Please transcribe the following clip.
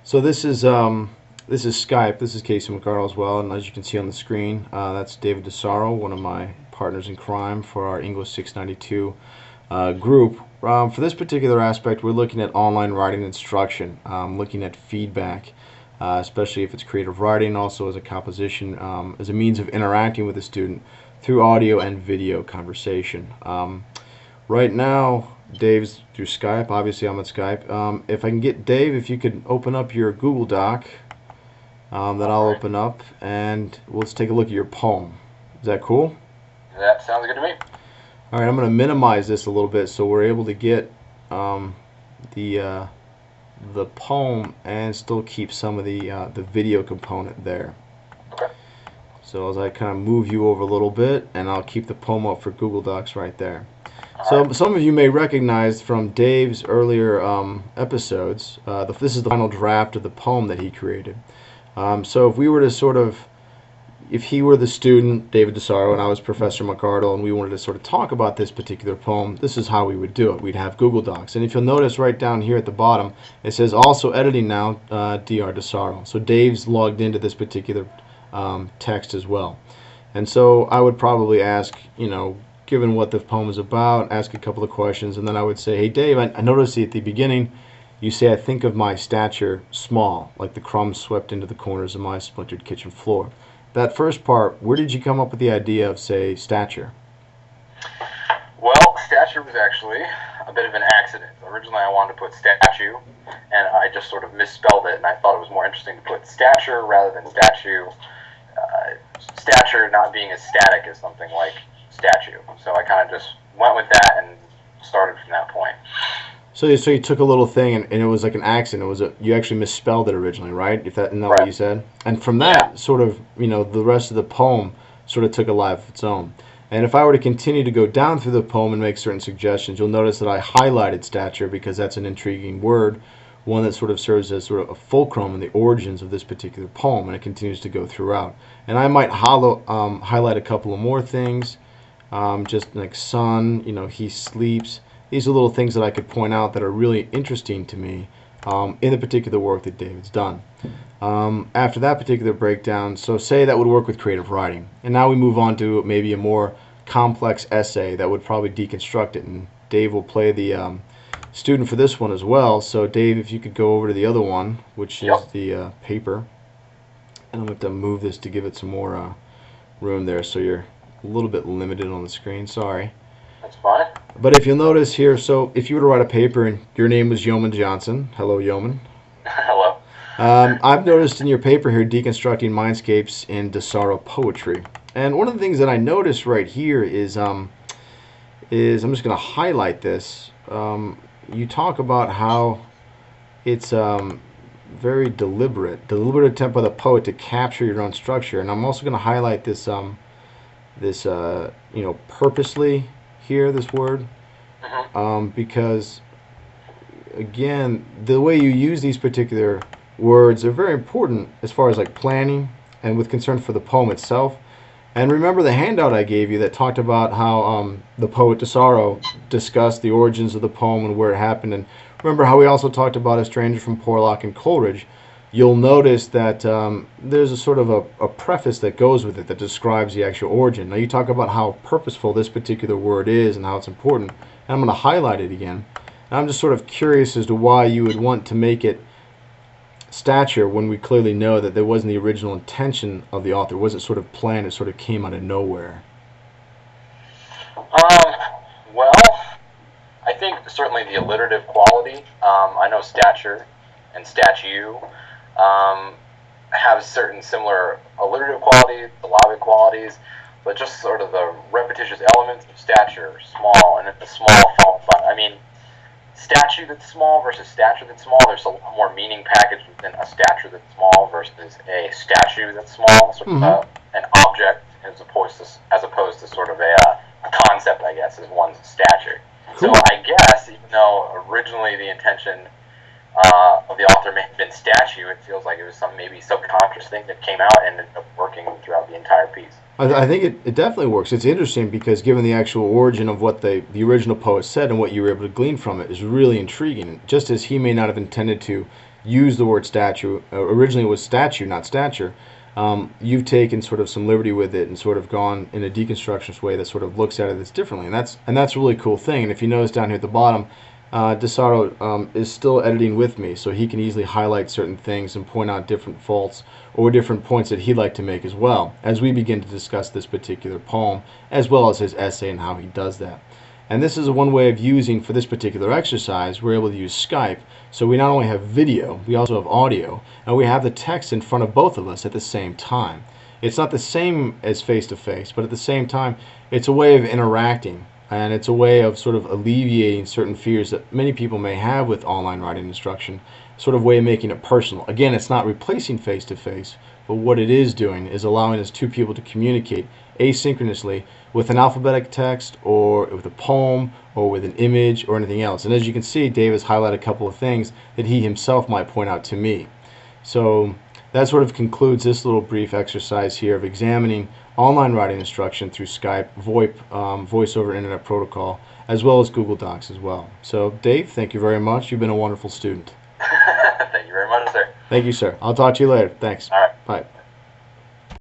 So this is Skype. This is Casey McCardle as well, and as you can see on the screen, that's David DeSaro, one of my partners in crime for our English 692 group. For this particular aspect, we're looking at online writing instruction, looking at feedback, especially if it's creative writing, also as a composition, as a means of interacting with the student through audio and video conversation. Right now, Dave's through Skype. Obviously, I'm at Skype. If I can get Dave, if you could open up your Google Doc, that I'll open up, and let's take a look at your poem. Is that cool? That sounds good to me. All right, I'm going to minimize this a little bit so we're able to get the poem and still keep some of the video component there. Okay. So as I kind of move you over a little bit, and I'll keep the poem up for Google Docs right there. Some of you may recognize from Dave's earlier episodes, this is the final draft of the poem that he created. So if we were to sort of, if he were the student, David DeSaro, and I was Professor McCardle, and we wanted to sort of talk about this particular poem, this is how we would do it. We'd have Google Docs. And if you'll notice right down here at the bottom, it says also editing now, Dr. DeSaro. So Dave's logged into this particular text as well. And so I would probably ask, you know, given what the poem is about, ask a couple of questions, and then I would say, hey Dave, I noticed at the beginning you say, I think of my stature small, like the crumbs swept into the corners of my splintered kitchen floor. That first part, where did you come up with the idea of, say, stature? Well, stature was actually a bit of an accident. Originally I wanted to put statue, and I just sort of misspelled it, and I thought it was more interesting to put stature rather than statue. Stature not being as static as something like statue. So I kind of just went with that and started from that point. So you took a little thing and it was like an accident. It was you actually misspelled it originally, right? Isn't that what you said? And from that, sort of, you know, the rest of the poem sort of took a life of its own. And if I were to continue to go down through the poem and make certain suggestions, you'll notice that I highlighted stature because that's an intriguing word, one that sort of serves as sort of a fulcrum in the origins of this particular poem, and it continues to go throughout. And I might highlight a couple of more things. Just like sun, you know, he sleeps. These are little things that I could point out that are really interesting to me in the particular work that David's done. After that particular breakdown, so say that would work with creative writing. And now we move on to maybe a more complex essay that would probably deconstruct it. And Dave will play the student for this one as well. So Dave, if you could go over to the other one, which is the paper. And I'm going to have to move this to give it some more room there so you're a little bit limited on the screen, sorry. That's fine. But if you'll notice here, so if you were to write a paper and your name was Yeoman Johnson, hello Yeoman. Hello. I've noticed in your paper here, Deconstructing Mindscapes in DeSaro Poetry. And one of the things that I noticed right here is I'm just going to highlight this. You talk about how it's very deliberate attempt by the poet to capture your own structure. And I'm also going to highlight this you know, purposely here, this word, because again, the way you use these particular words are very important as far as like planning and with concern for the poem itself. And remember the handout I gave you that talked about how the poet DeSaro discussed the origins of the poem and where it happened, and remember how we also talked about A Stranger from Porlock and Coleridge. You'll notice that there's a sort of a preface that goes with it that describes the actual origin. Now you talk about how purposeful this particular word is and how it's important, and I'm going to highlight it again. And I'm just sort of curious as to why you would want to make it stature when we clearly know that there wasn't the original intention of the author. It wasn't sort of planned, it sort of came out of nowhere. Well, I think certainly the alliterative quality. I know stature and statue have certain similar alliterative qualities, syllabic qualities, but just sort of the repetitious elements of stature, small, and then the small followed by, I mean, statue that's small versus stature that's small, there's a lot more meaning packaged within a stature that's small versus a statue that's small, sort of an object as opposed to sort of a concept, I guess, is one's stature. Cool. So I guess, even though originally the intention of the author may have been statue, it feels like it was some maybe subconscious thing that came out and ended up working throughout the entire piece. I think it definitely works. It's interesting because given the actual origin of what the original poet said and what you were able to glean from it is really intriguing. Just as he may not have intended to use the word statue. Originally it was statue, not stature. You've taken sort of some liberty with it and sort of gone in a deconstructionist way that sort of looks at it as differently, and that's a really cool thing. And if you notice down here at the bottom, DeSaro is still editing with me, so he can easily highlight certain things and point out different faults or different points that he'd like to make as well as we begin to discuss this particular poem, as well as his essay and how he does that. And this is one way of using, for this particular exercise, we're able to use Skype. So we not only have video, we also have audio, and we have the text in front of both of us at the same time. It's not the same as face-to-face, but at the same time, it's a way of interacting, and it's a way of sort of alleviating certain fears that many people may have with online writing instruction, sort of way of making it personal. Again, it's not replacing face-to-face, but what it is doing is allowing us two people to communicate asynchronously with an alphabetic text or with a poem or with an image or anything else. And as you can see, Dave has highlighted a couple of things that he himself might point out to me. So that sort of concludes this little brief exercise here of examining online writing instruction through Skype, VoIP, Voice over Internet Protocol, as well as Google Docs as well. So Dave, thank you very much. You've been a wonderful student. Thank you very much, sir. Thank you, sir. I'll talk to you later. Thanks. All right. Bye.